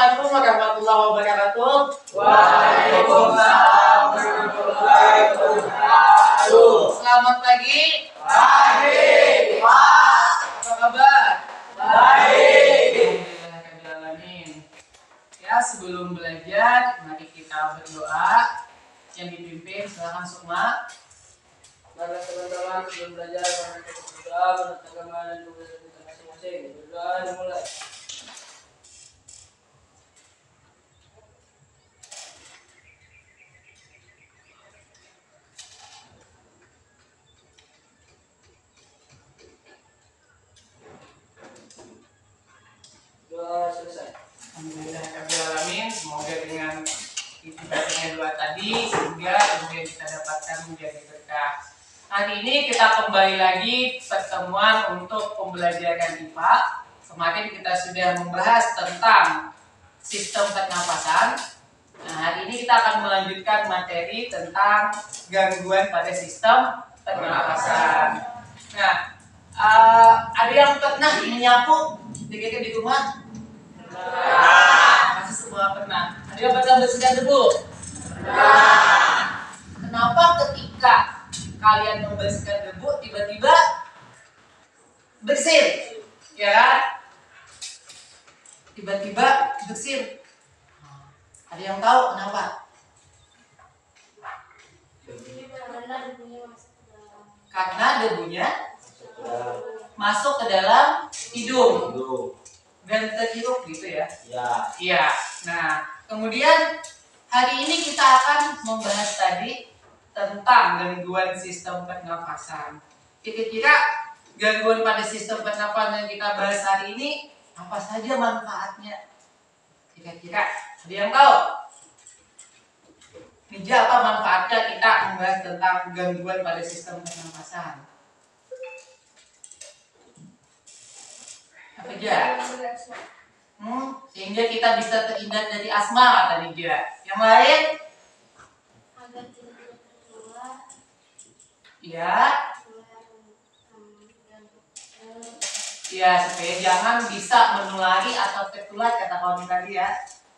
Assalamualaikum warahmatullahi wabarakatuh. Waalaikumsalam warahmatullahi wabarakatuh. Selamat pagi. Pagi, Pak. Apa kabar? Baik. Alhamdulillahirrahmanirrahim. Ya, sebelum belajar, mari kita berdoa. Yang dipimpin silakan Sukma. Mari teman-teman sebelum belajar mari kita berdoa menurut agama dan budaya kita masing-masing. Berdoa dimulai. Doa selesai. Alhamdulillahirrahmanirrahim. Semoga dengan itibatnya doa tadi sehingga kemudian kita dapatkan menjadi berkah. Hari ini kita kembali lagi pertemuan untuk pembelajaran IPA. Kemarin kita sudah membahas tentang sistem pernapasan. Nah, hari ini kita akan melanjutkan materi tentang gangguan pada sistem pernapasan. Nah, ada yang pernah menyapu di rumah? Masih semua pernah. Ada yang pernah bersihkan debu? Kenapa ketika kalian membersihkan debu tiba-tiba bersih? Ya kan? Tiba-tiba bersih. Ada yang tahu kenapa? Karena debunya masuk ke dalam hidung dan terhirup gitu ya. Iya. Nah, kemudian hari ini kita akan membahas tadi tentang gangguan sistem pernafasan. Kira-kira gangguan pada sistem pernafasan yang kita bahas hari ini apa saja manfaatnya? Kira-kira ada yang tahu? Nija, apa manfaatnya kita membahas tentang gangguan pada sistem pernafasan? Apa aja? Sehingga kita bisa terhindar dari asma tadi juga. Yang lain? Agar tidak tertular. Ya. Ya, supaya jangan bisa menulari atau tertular kata kawan tadi ya.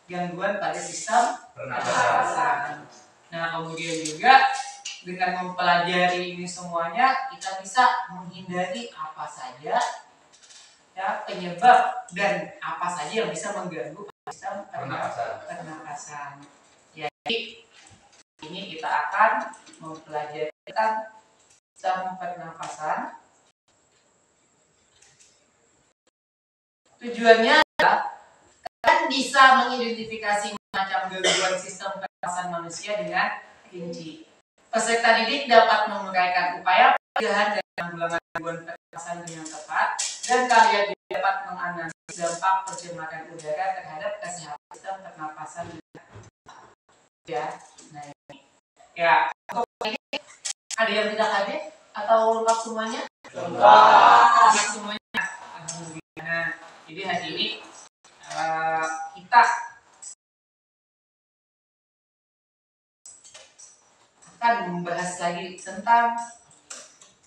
Gangguan pada sistem pernafasan. Nah, kemudian juga dengan mempelajari ini semuanya kita bisa menghindari apa saja ya penyebab dan apa saja yang bisa mengganggu sistem pernafasan. Jadi ini kita akan mempelajari tentang sistem pernafasan. Tujuannya adalah kalian bisa mengidentifikasi macam gangguan sistem pernafasan manusia dengan rinci. Peserta didik dapat menguraikan upaya pencegahan dan penanggulangan gangguan pernafasan dengan tepat, dan kalian dapat menganalisis dampak pencemaran udara terhadap kesehatan sistem pernafasan. Ya, nah ini. Ya, untuk ini ada yang tidak hadir atau lengkap semuanya? Lengkap semuanya. Alhamdulillah. Jadi hari ini kita akan membahas lagi tentang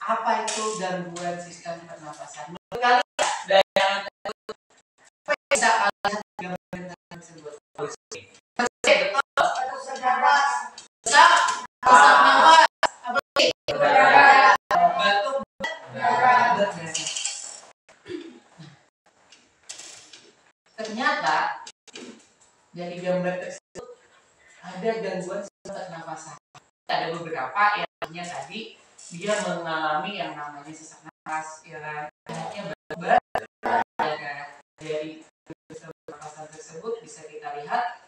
apa itu gangguan sistem pernafasan. Menurut kalian ada yang apa yang bisa kalian gangguan tersebut? Betul. Sesak nafas. Apa lagi? Batuk, berdarah. Ternyata dari gambar tersebut ada gangguan sistem pernafasan. Ada beberapa yang tadi dia mengalami yang namanya sesak nafas, ya kan? Banyak dari sistem pernafasan tersebut bisa kita lihat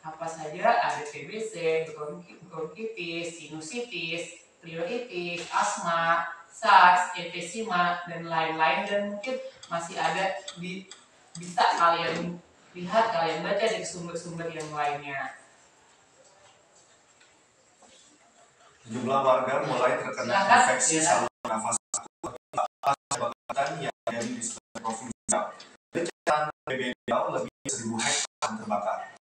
apa saja, ada TBC, bronkitis, sinusitis, pleuritis, asma, SARS, emfisema, dan lain-lain, dan mungkin masih ada bisa kalian lihat, kalian baca dari sumber-sumber yang lainnya. Jumlah warga mulai terkena infeksi saluran nafas akut yang terjadi di seluruh provinsi Riau. Catatan PBB Riau lebih dari 1.000 hektar terbakar.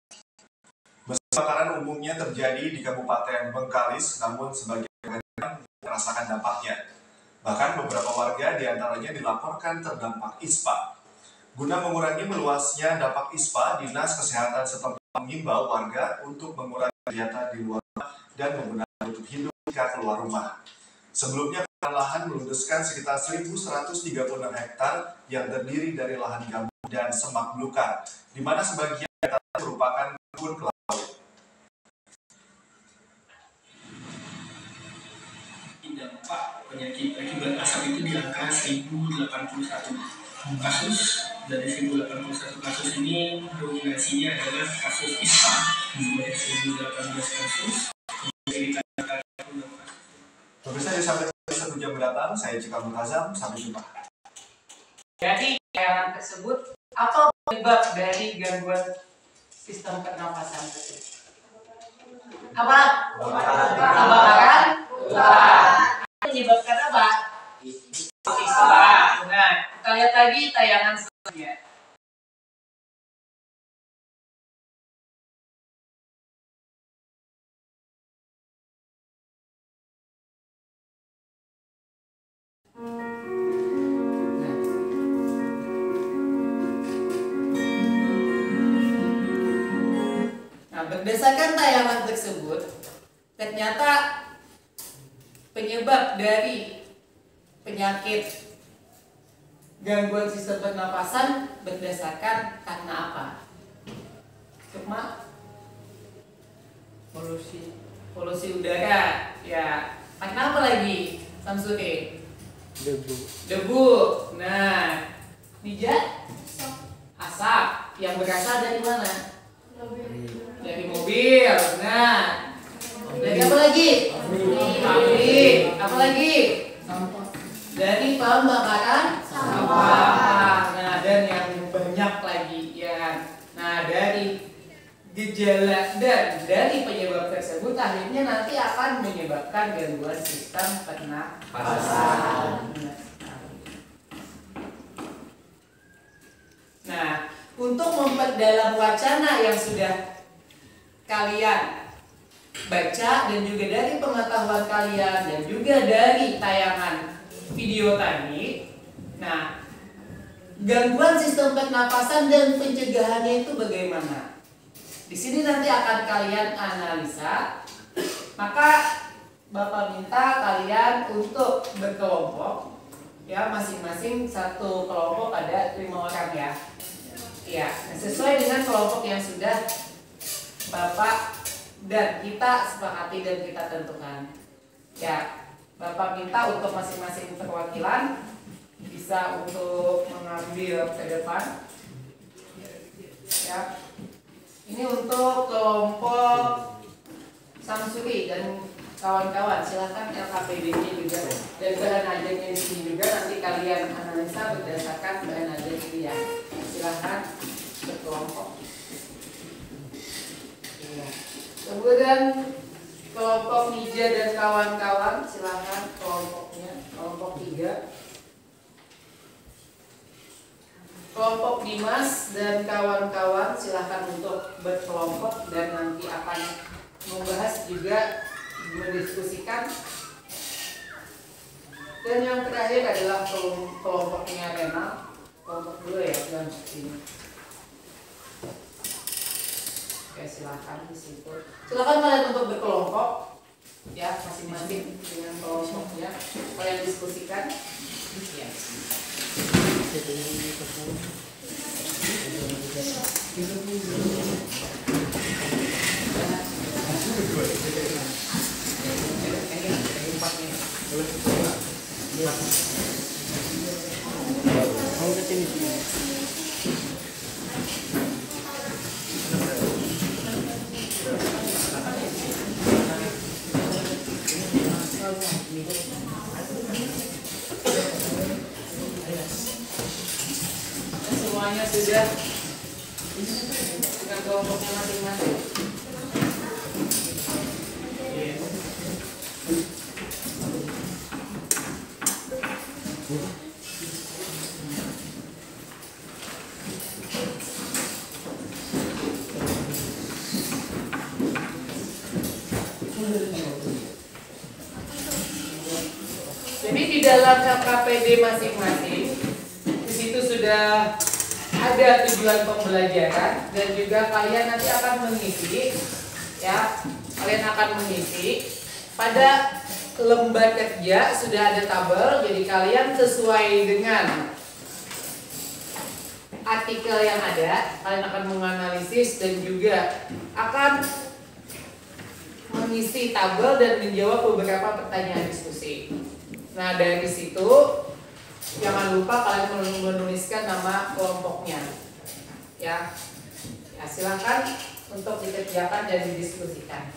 Kebakaran umumnya terjadi di Kabupaten Bengkalis, namun sebagian warga merasakan dampaknya. Bahkan beberapa warga diantaranya dilaporkan terdampak ispa. Guna mengurangi meluasnya dampak ISPA, Dinas Kesehatan setempat mengimbau warga untuk mengurangi kegiatan di luar rumah dan menggunakan tutup hidung jika keluar rumah. Sebelumnya, lahan meludeskan sekitar 1.136 hektar yang terdiri dari lahan gambut dan semak belukar, di mana sebagian merupakan kebun kelapa. Dampak penyakit akibat asap itu di angka 1081 kasus. Dari 1081 kasus ini dominasinya adalah kasus ISPA dari 1018 kasus. Pemirsa, sampai 1 jam mendatang, saya Cika Mutazam, sampai jumpa. Jadi tayangan tersebut apa penyebab dari gangguan sistem pernafasan tersebut? Apa? Kebakaran? Menyebabkan apa? ISPA. Nah, kita lihat lagi tayangan selanjutnya. Nah, berdasarkan tayangan tersebut, ternyata penyebab dari penyakit gangguan sistem pernapasan berdasarkan karena apa? Cuma polusi udara, ya. Karena apa lagi, Samsuri? Debu. Nah, Nija? Asap. Yang berasal dari mana? Dari mobil. Nah, dari apa lagi? Pabrik. Apa lagi? Dari pembakaran sampah. Nah, dan yang banyak lagi ya. Nah, dari gejala dan dari penyebab tersebut akhirnya nanti akan menyebabkan gangguan sistem pernapasan. Nah, untuk memperdalam wacana yang sudah kalian baca dan juga dari pengetahuan kalian dan juga dari tayangan video tadi, nah, gangguan sistem pernapasan dan pencegahannya itu bagaimana? Di sini nanti akan kalian analisa. Maka Bapak minta kalian untuk berkelompok, ya, masing-masing satu kelompok ada 5 orang ya. Ya, sesuai dengan kelompok yang sudah Bapak dan kita sepakati dan kita tentukan. Ya, Bapak minta untuk masing-masing perwakilan bisa untuk mengambil ke depan. Ya. Ini untuk kelompok Samsuri dan kawan-kawan, silahkan LKPD-nya juga dan bahan ajarnya di sini juga nanti kalian analisa berdasarkan bahan ajar itu ya. Silahkan berkelompok. Ya. Kemudian kelompok Nija dan kawan-kawan, silahkan kelompoknya, kelompok 3. Kelompok Dimas dan kawan-kawan silahkan untuk berkelompok dan nanti akan membahas juga, mendiskusikan. Dan yang terakhir adalah kelompoknya Renal, kelompok 2 ya, dan sini. Oke, silahkan di situ. Silahkan kalian untuk berkelompok, ya, masing-masing dengan kelompoknya. Kalian diskusikan. Ya. Semuanya sudah dengan kelompoknya masing-masing. Jadi di dalam LKPD masing-masing di situ sudah ada tujuan pembelajaran dan juga kalian nanti akan mengisi, ya, kalian akan mengisi pada lembar kerja sudah ada tabel, jadi kalian sesuai dengan artikel yang ada, kalian akan menganalisis dan juga akan mengisi tabel dan menjawab beberapa pertanyaan diskusi. Nah, dari situ jangan lupa kalian menuliskan nama kelompoknya. Ya. Ya, silakan untuk dikerjakan dan didiskusikan.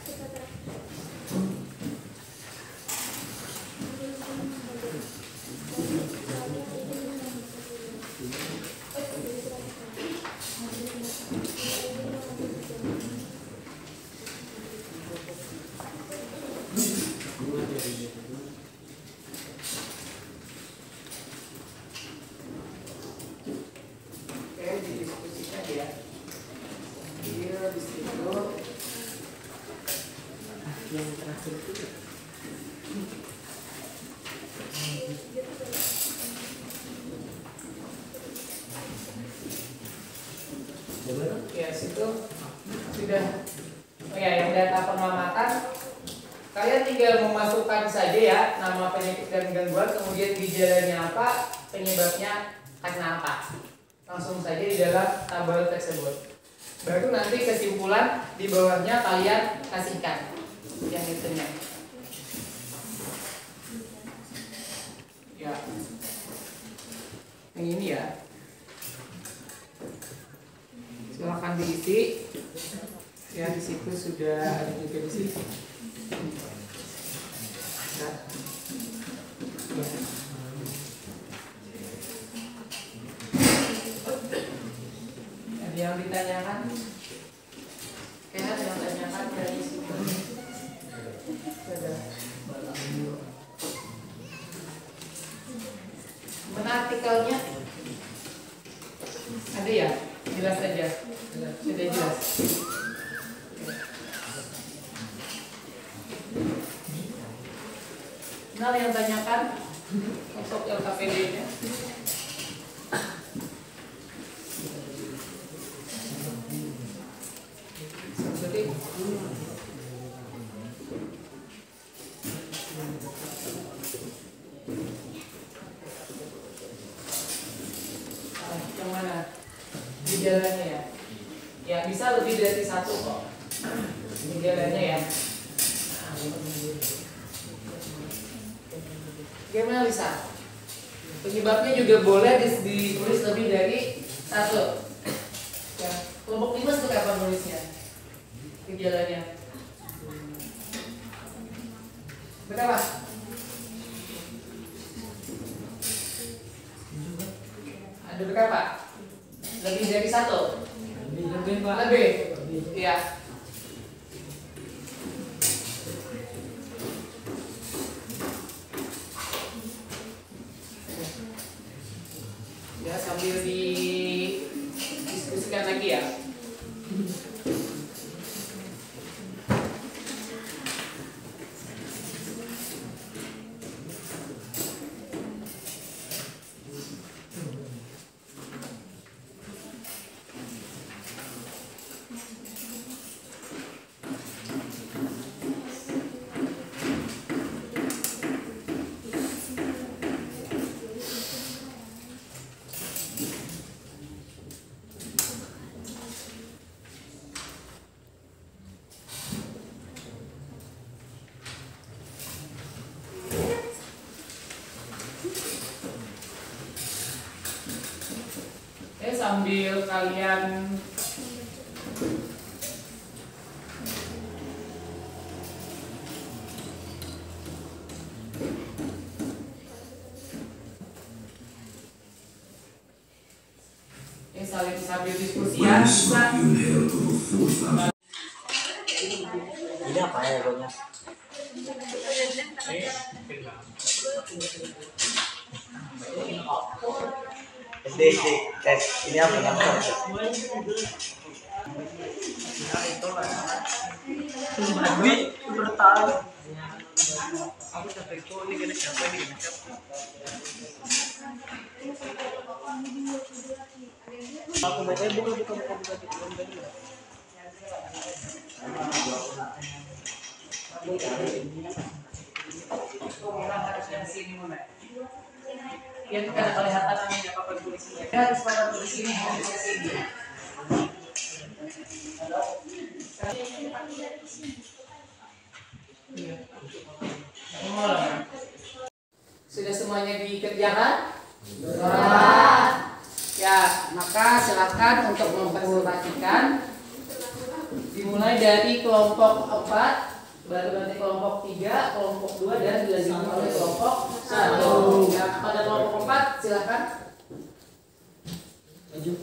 Ya, situ sudah. Oh ya, yang data pengamatan kalian tinggal memasukkan saja ya nama penyakit dan gangguan, kemudian gejalanya apa, penyebabnya karena apa. Langsung saja di dalam tabel tersebut. Baru nanti kesimpulan di bawahnya kalian kasihkan yang itunya. Ya. Yang ini ya. Silakan diisi. Ya, di situ sudah ada juga di sini. Nah. Ya. Ada yang ditanyakan? Ada yang ditanyakan dari situ. Sudah. Mana artikelnya? Ada ya? Jelas saja. Sudah jelas. Nah, yang tanyakan untuk LKPD-nya. Yang mana? Gejalanya ya? Ya, bisa lebih dari satu kok. Gejalanya ya. Gimana Lisa? Penyebabnya juga boleh ditulis lebih dari satu. Ya, kelompok 5 itu kapan nulisnya? Gejalanya berapa? Ada berapa? Lebih dari satu? Lebih, Pak. Lebih? Iya. Ya, sambil didiskusikan lagi ya. Sambil kalian sambil diskusi ya. Ini apa ya logonya? SD tes ini apa namanya? Lebih bertahan. Aku sampai kok ini kena siapa ini kena siapa? Aku baca buka di kolom tadi. Orang harus yang sini mana? Ya kita ada kelihatan namanya apa tulisnya. Kita harus pada tulis ini harus ke sini. Sudah semuanya dikerjakan? Ya, maka silakan untuk mempresentasikan. Dimulai dari kelompok 4, baru nanti kelompok 3, kelompok 2 dan dilanjutkan oleh kelompok 1. Ya, pada kelompok 4 silakan. Maju.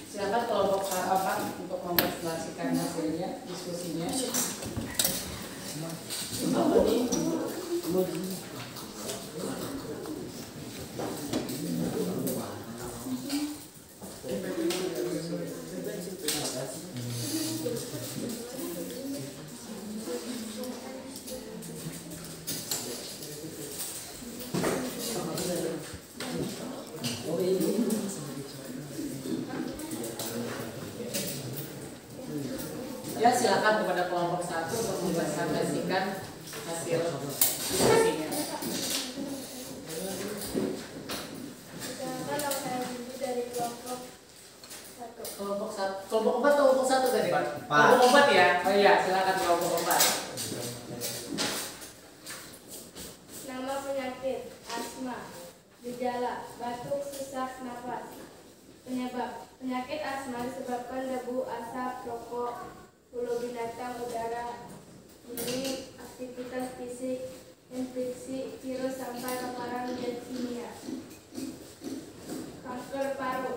Silakan kelompok 4 untuk mempresentasikan hasilnya, diskusinya. Ya, silakan kepada kelompok 1 untuk mempresentasikan hasil diskusinya. Dari kelompok 1. Kelompok 1, kelompok 4 atau kelompok 1 tadi Pak? 4. Kelompok 4 ya? Oh iya, silakan kelompok 4. Nama penyakit asma, gejala batuk, sesak napas. Penyebab penyakit asma disebabkan debu, asap, rokok, bulu binatang, udara, ini aktivitas fisik, infeksi, virus sampai paparan zat kimia. Kanker paru,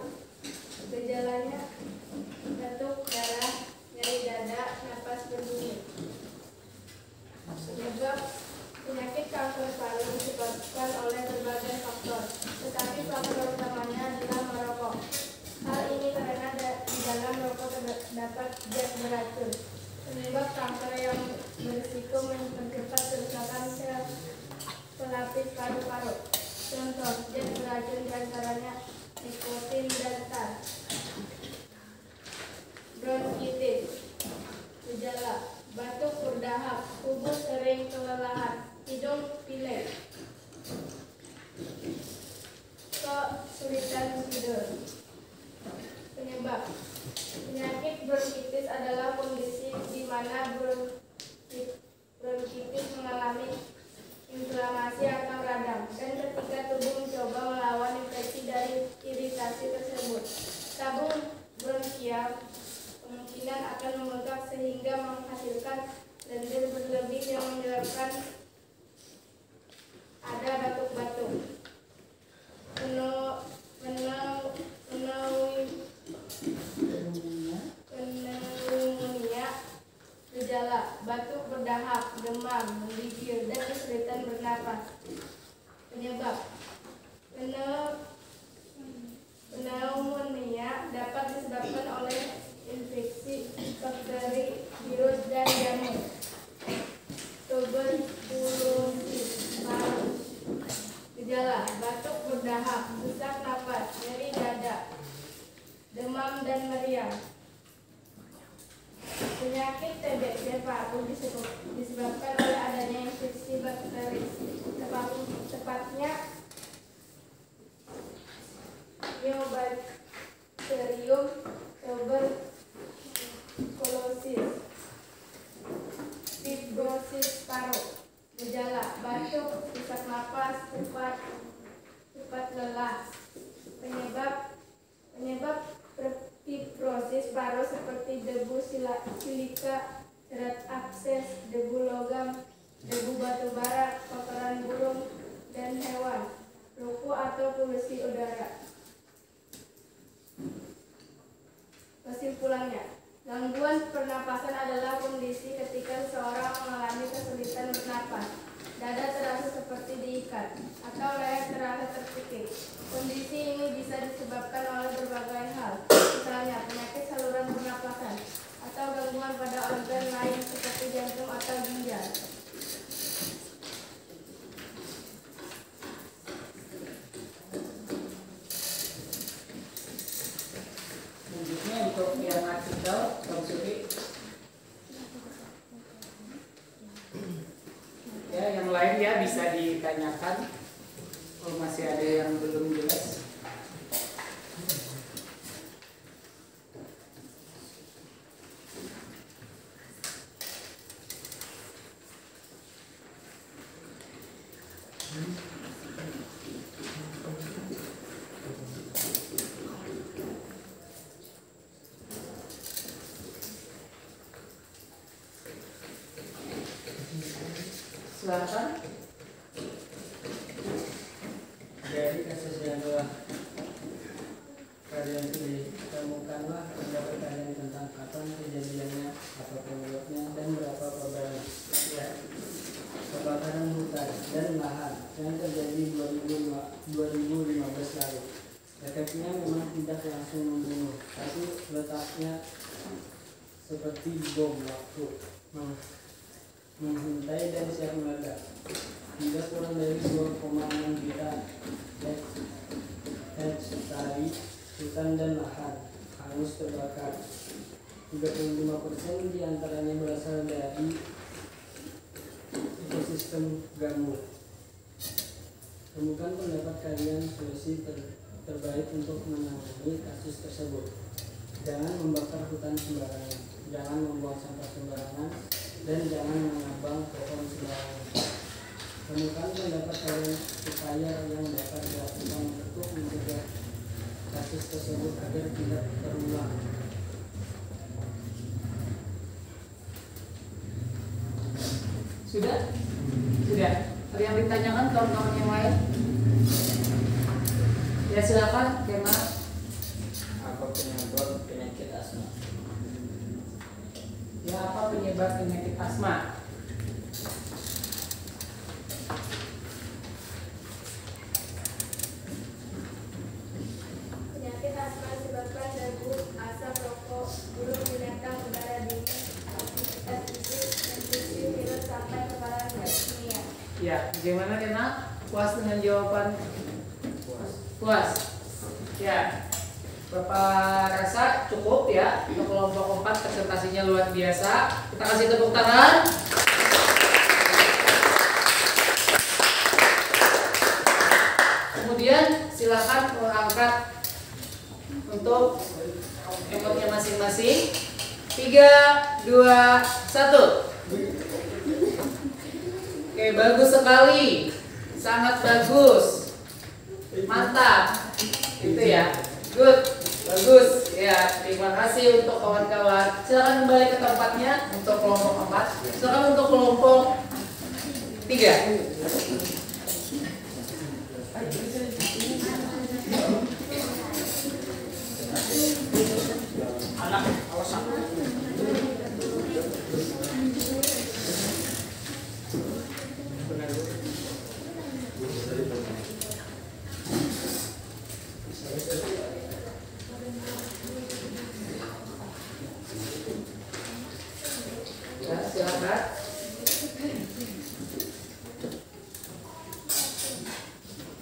gejalanya batuk, darah, nyeri dada, napas berbunyi. Penyebab penyakit kanker paru disebabkan oleh berbagai faktor, tetapi faktor utamanya adalah merokok. Hal ini karena di dalam rokok terdapat zat beracun. Penyebab kanker yang berisiko mempercepat kerusakan sel pelapis paru-paru. Contoh zat beracun diantaranya nikotin dan tar. Bronkitis, gejala batuk berdahak, tubuh sering kelelahan, hidung pilek, kesulitan tidur. Penyebab penyakit bronkitis adalah kondisi di mana bronkitis mengalami inflamasi atau radang, dan ketika tubuh mencoba melawan infeksi dari iritasi tersebut, tabung bronkial kemungkinan akan membengkak sehingga menghasilkan lendir berlebih yang menyebabkan ada batuk-batuk. Pneumonia, gejala batuk berdahak, demam, menggigil, dan kesulitan bernapas. Penyebab pneumonia dapat disebabkan oleh infeksi bakteri, virus, dan jamur. Tuberkulosis paru, gejala batuk berdahak, sesak napas, nyeri dada, demam, dan meriang. Penyakit TBC paru disebabkan oleh adanya infeksi bakteri, tepatnya Mycobacterium tuberculosis. Fibrosis paru, gejala batuk, sesak napas, cepat lelah. Penyebab fibrosis paru seperti debu silika, serat abses, debu logam, debu batu bara, kotoran burung dan hewan, ruko atau polusi udara. Kesimpulannya, gangguan pernapasan adalah kondisi ketika seseorang mengalami kesulitan bernapas, dada terasa seperti diikat, atau leher terasa terpikir. Kondisi ini bisa disebabkan oleh berbagai hal, lain ya bisa ditanyakan kalau masih ada yang belum jelas. Silakan. Jadi kasus yang telah kalian pilih, temukanlah pendapat kalian tentang kapan kejadiannya, apa penyebabnya, dan berapa korbannya. Ya. Kebakaran hutan dan lahan yang terjadi 2015 lalu. Efeknya memang tidak langsung membunuh, tapi letaknya seperti bom waktu menghuntai dan siap meledak. Tidak kurang dari 2,6 juta hektare hutan dan lahan hangus terbakar. 35% diantaranya berasal dari ekosistem gambut. Temukan pendapat kalian solusi terbaik untuk menangani kasus tersebut. Jangan membakar hutan sembarangan, jangan membuang sampah sembarangan, dan jangan menebang pohon sembarangan. Temukan pendapat kalian upaya yang dapat dilakukan untuk mencegah kasus tersebut agar tidak terulang. Sudah? Sudah. Ada yang ditanyakan kawan-kawan yang lain? Ya silakan, Kema. Apa penyebab penyakit asma? Ya apa penyebab penyakit asma? Penyakit asma disebabkan debu, asap rokok, burung binatang, udara dingin, aktivitas fisik, infeksi virus sampai keparahan gas kimia. Ya, bagaimana Kema? Puas dengan jawaban? Puas. Ya. Bapak rasa cukup ya untuk kelompok 4, presentasinya luar biasa. Kita kasih tepuk tangan. Kemudian silakan mengangkat untuk emotnya masing-masing. 3, 2, 1. Oke, bagus sekali. Sangat bagus. Mantap. Itu ya. Good. Bagus. Ya, terima kasih untuk kawan-kawan. Silakan kembali ke tempatnya untuk kelompok 4. Silakan untuk kelompok 3. Anak, awas aku. Ya, silakan.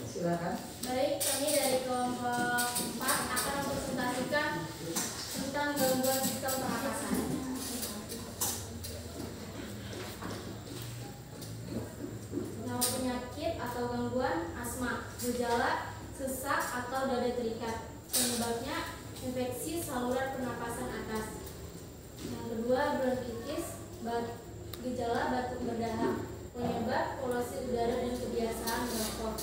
Silakan. Baik, kami dari kelompok 4 akan mempresentasikan tentang gangguan sistem pernapasan. Nama penyakit atau gangguan asma, gejala sesak atau dada terikat. Penyebabnya infeksi saluran pernapasan atas. Yang kedua, bronkitis, gejala batuk berdahak. Penyebab polusi udara dan kebiasaan merokok.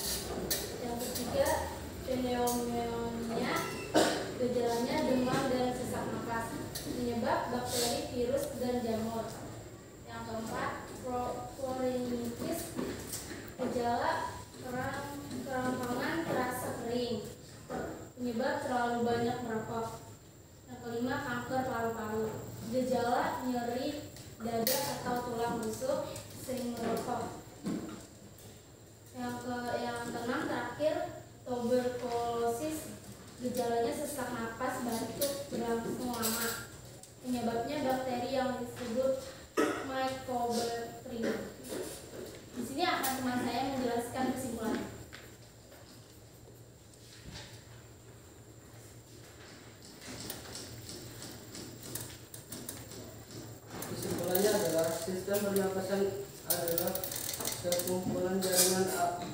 Yang ketiga, pneumonia, gejalanya demam dan sesak napas. Penyebab bakteri, virus, dan jamur. Yang keempat, rhinitis, gejala kerampangan terasa kering. Penyebab terlalu banyak merokok. Yang kelima, kanker paru-paru. Gejala nyeri dada atau tulang rusuk sering merokok. Yang keenam terakhir, tuberkulosis, gejalanya sesak napas, batuk berlangsung lama. Penyebabnya bakteri yang disebut Mycobacterium. Di sini akan teman saya menjelaskan kesimpulan. Kesimpulannya adalah sistem pernapasan adalah sekumpulan jaringan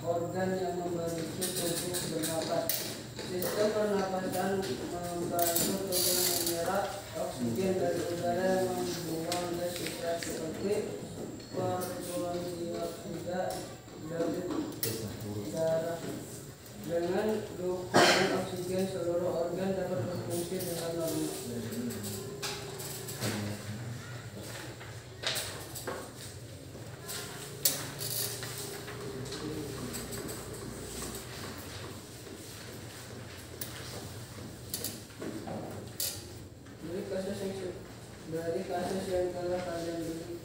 organ yang membantu tubuh bernapas. Sistem pernapasan membantu tubuh menyerap oksigen dari udara yang membuang gas sisa seperti karbon dioksida dari darah. Dengan dukungan oksigen, seluruh organ dapat berfungsi dengan normal. Dari kasus yang telah kalian beri,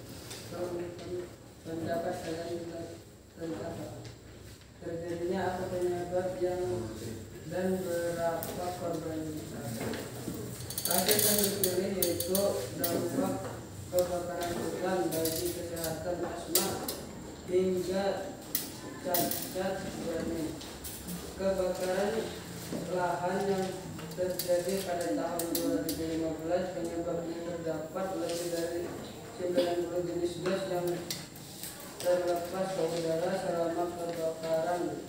pendapat kalian tentang apa? Terjadinya apa penyebab yang dan berapa korbannya? Kasus yang dipilih yaitu dampak kebakaran hutan bagi kesehatan asma hingga cacat janin. Kebakaran lahan yang terjadi pada tahun 2015 penyebabnya terdapat lebih dari 90 jenis gas yang terlepas ke udara selama kebakaran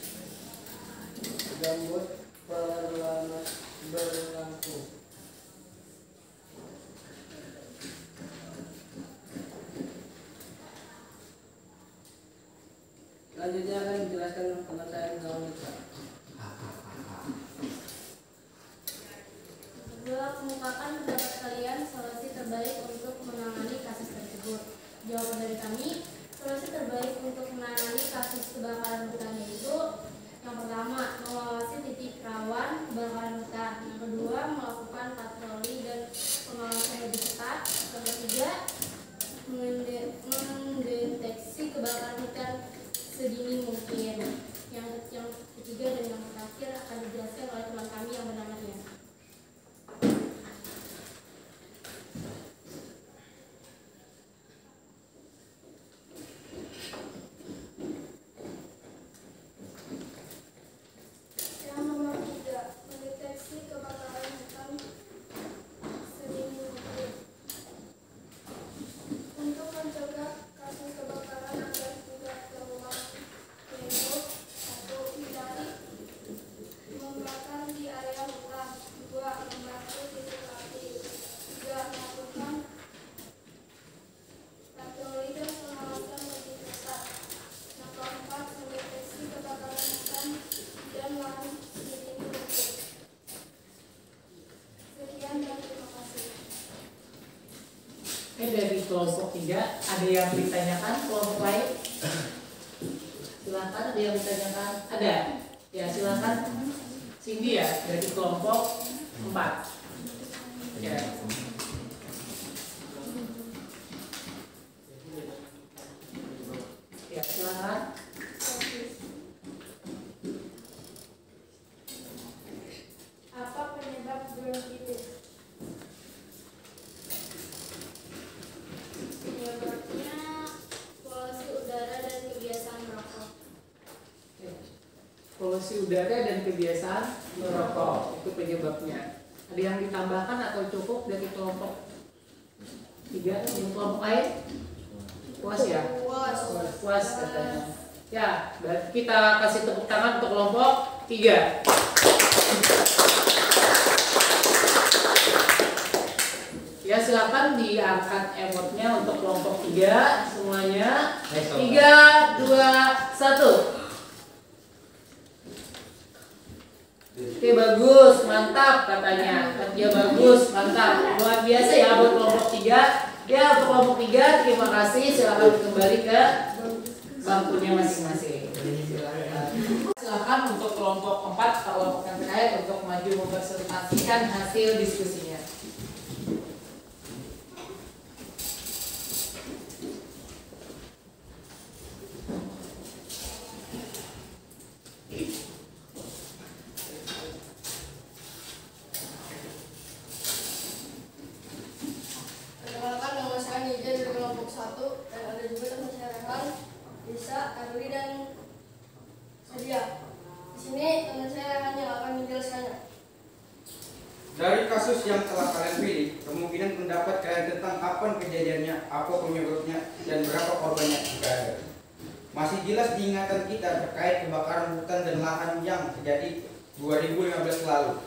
gambut berlangsung. Selanjutnya akan dijelaskan penyelesaian geometri. Kedua, kemukakan pendapat kalian solusi terbaik untuk menangani kasus tersebut. Jawaban dari kami, solusi terbaik untuk menangani kasus kebakaran hutan yaitu yang pertama, mengawasi titik rawan kebakaran hutan. Yang kedua, melakukan patroli dan pengawasan lebih ketat. Yang ketiga, mendeteksi kebakaran hutan sedini mungkin. Yang ketiga dan yang terakhir akan dijelaskan oleh teman kami yang bernama Ian. Dari kelompok 3 ada yang ditanyakan, kelompok lain silakan. Ada yang ditanyakan? Ada ya, silakan Cindy ya, dari kelompok 4 ya. Ya silakan. Apa penyebab bronkitis? Penyebabnya polusi udara dan kebiasaan merokok. Polusi udara dan kebiasaan merokok itu penyebabnya. Ada yang ditambahkan atau cukup dari kelompok 3? Yang kelompok lain puas ya? Puas katanya. Ya, berarti kita kasih tepuk tangan untuk kelompok 3. Ya silakan diangkat emotnya untuk kelompok 3 semuanya. 3, 2, 1. Oke, bagus, mantap katanya. Ya bagus, mantap. Luar biasa ya buat kelompok 3. Ya untuk kelompok 3 terima kasih. Silakan kembali ke bangkunya masing-masing. Silakan untuk kelompok 4 kelompok yang terkait untuk maju mempresentasikan hasil diskusinya. Perkenalkan, nama saya Nija dari kelompok 1 dan ada juga teman saya Rehan, Bisa, Erli dan Sedia. Di sini teman saya Rehan yang akan menjelaskannya. Dari kasus yang telah kalian pilih, kemungkinan pendapat kalian tentang kapan kejadiannya, apa penyebabnya, dan berapa korbannya jika ada. masih jelas diingatan kita terkait kebakaran hutan dan lahan yang terjadi 2015 lalu.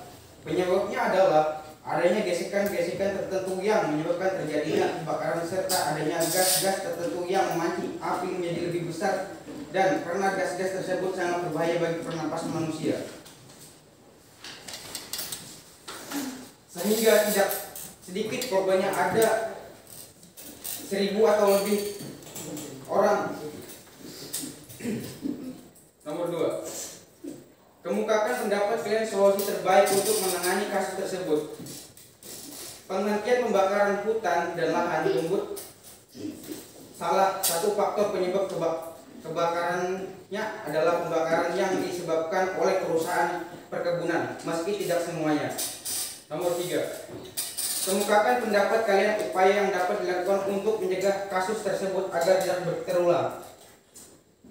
Penyebabnya adalah adanya gesekan-gesekan tertentu yang menyebabkan terjadinya kebakaran serta adanya gas-gas tertentu yang memancing api menjadi lebih besar, dan karena gas-gas tersebut sangat berbahaya bagi pernapasan manusia, sehingga tidak sedikit korbannya, ada 1.000 atau lebih orang. Nomor 2, kemukakan pendapat kalian solusi terbaik untuk menangani kasus tersebut. Penghentian pembakaran hutan dan lahan gambut salah satu faktor penyebab kebakarannya adalah pembakaran yang disebabkan oleh perusahaan perkebunan, meski tidak semuanya. Nomor 3, kemukakan pendapat kalian upaya yang dapat dilakukan untuk mencegah kasus tersebut agar tidak terulang.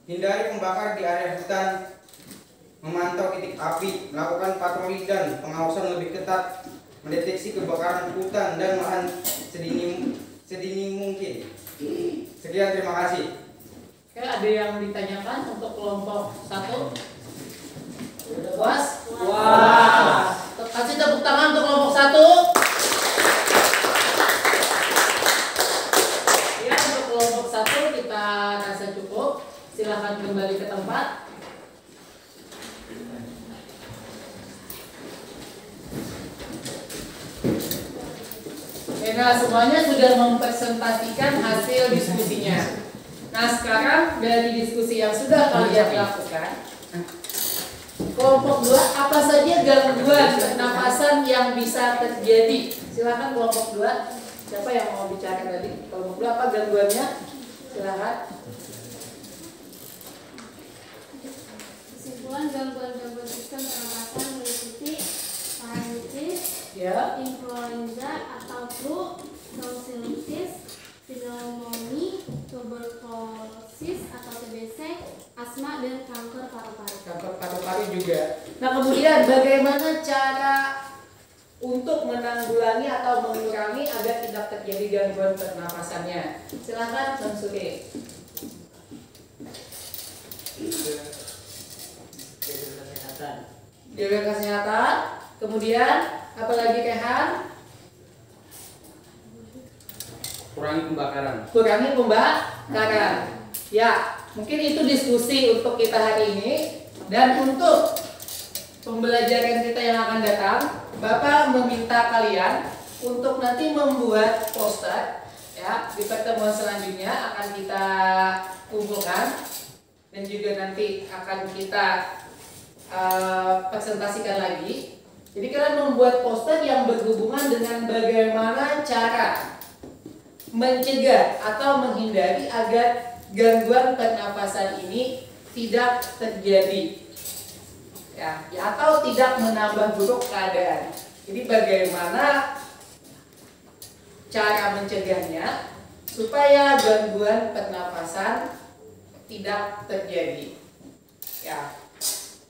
Hindari membakar di area hutan, memantau titik api, melakukan patroli dan pengawasan lebih ketat, mendeteksi kebakaran hutan dan lahan sedini mungkin. Sekian, terima kasih. Oke, ada yang ditanyakan untuk kelompok 1? Udah puas? Wah. Kasih tepuk tangan untuk kelompok 1. Ya, untuk kelompok 1 kita rasa cukup. Silakan kembali ke tempat. Nah, semuanya sudah mempresentasikan hasil diskusinya. Nah, sekarang dari diskusi yang sudah kalian lakukan, kelompok 2, apa saja gangguan pernapasan yang bisa terjadi? Silakan kelompok 2. Siapa yang mau bicara tadi? Kelompok 2, apa gangguannya? Silakan. Kesimpulan gangguan-gangguan sistem pernapasan meliputi faringitis, Ya. influenza atau flu, tonsillitis, pneumonia, tuberkulosis atau TBC, asma, dan kanker paru-paru. Kanker paru-paru juga. Nah, kemudian bagaimana cara untuk menanggulangi atau mengurangi agar tidak terjadi gangguan pernapasannya? Silakan, Bang Suki. Jaga kesehatan. Kemudian apalagi, Kehan? Kurangi pembakaran. Kurangi pembakaran. Ya, mungkin itu diskusi untuk kita hari ini. Dan untuk pembelajaran kita yang akan datang, Bapak meminta kalian untuk nanti membuat poster. Ya, di pertemuan selanjutnya akan kita kumpulkan dan juga nanti akan kita presentasikan lagi. Jadi kalian membuat poster yang berhubungan dengan bagaimana cara mencegah atau menghindari agar gangguan pernapasan ini tidak terjadi, ya atau tidak menambah buruk keadaan. Jadi bagaimana cara mencegahnya supaya gangguan pernapasan tidak terjadi. Ya.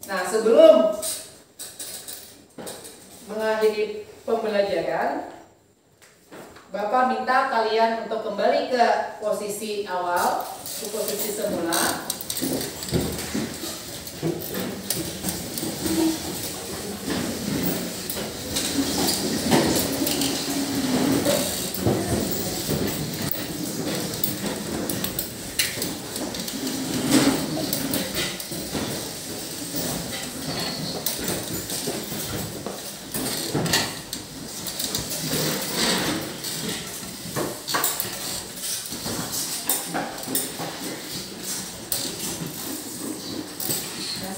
Nah, sebelum mengakhiri pembelajaran, Bapak minta kalian untuk kembali ke posisi awal, ke posisi semula.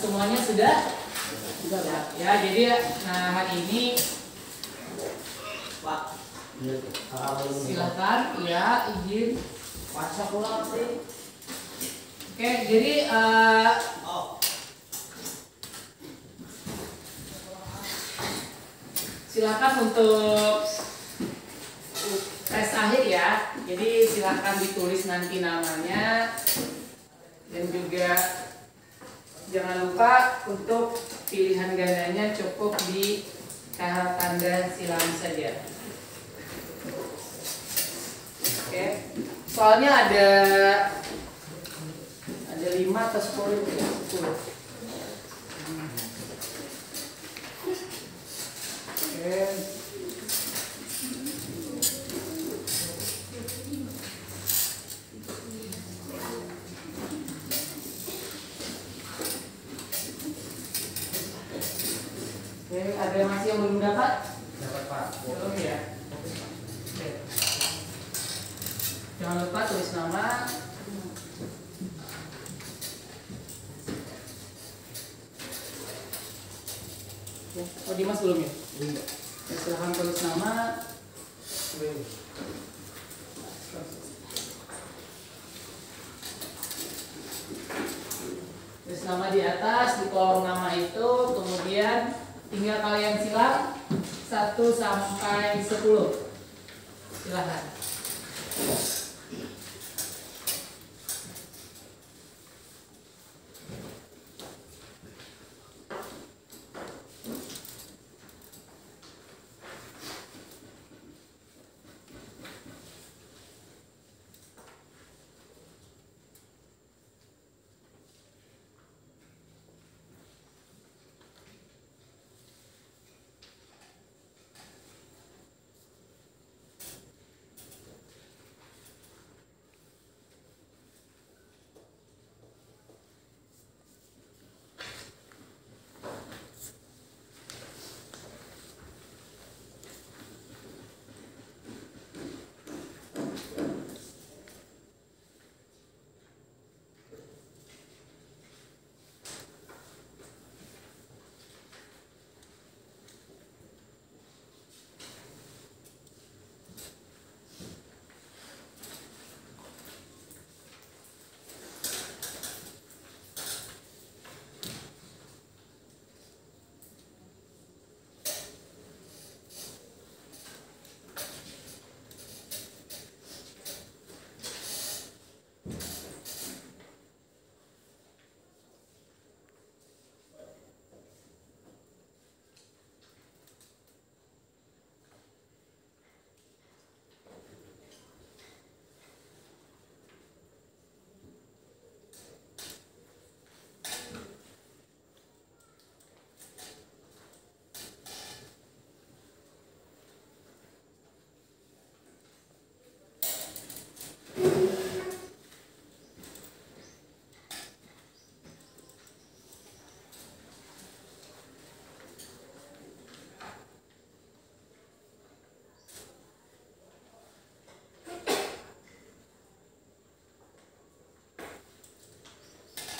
Semuanya sudah? Ya, jadi nah hari ini Pak silakan ya izin WhatsApp ulang sih. Oke, jadi silakan untuk tes akhir ya. Jadi silakan ditulis nanti namanya dan juga jangan lupa untuk pilihan gandanya cukup di tanda silang saja. Oke, soalnya ada 5 5 atau 10 ya? 10. Oke. Oke, ada yang masih yang belum dapat? Dapat Pak. Belum ya? Oke. Jangan lupa tulis nama. Oh, Dimas belum ya? Belum. Ya, silahkan tulis nama. Tulis nama di atas di kolom nama itu, kemudian tinggal kalian silang 1 sampai 10. Silahkan.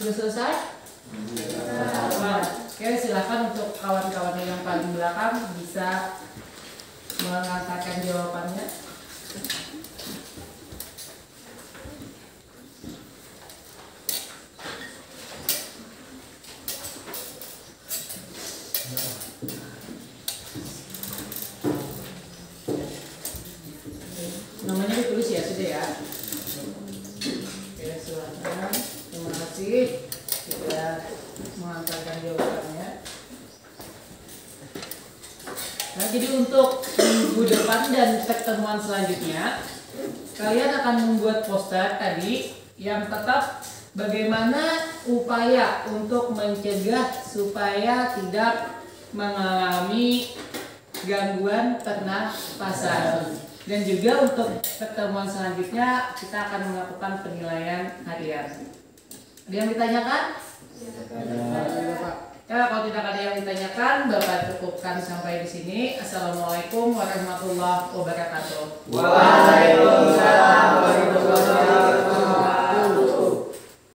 Sudah selesai? Oke, silakan untuk kawan-kawan yang paling belakang bisa mengatakan jawabannya. Namanya ditulis ya, sudah ya. Oke, silakan. Terima kasih sudah mengantarkan jawabannya. Nah, jadi untuk minggu depan dan pertemuan selanjutnya, kalian akan membuat poster tadi yang tetap bagaimana upaya untuk mencegah supaya tidak mengalami gangguan pernapasan. Dan juga untuk pertemuan selanjutnya kita akan melakukan penilaian harian. Ada yang ditanyakan? Ya, kalau tidak ada yang ditanyakan, Bapak cukupkan sampai di sini. Assalamualaikum warahmatullahi wabarakatuh. Waalaikumsalam warahmatullahi wabarakatuh.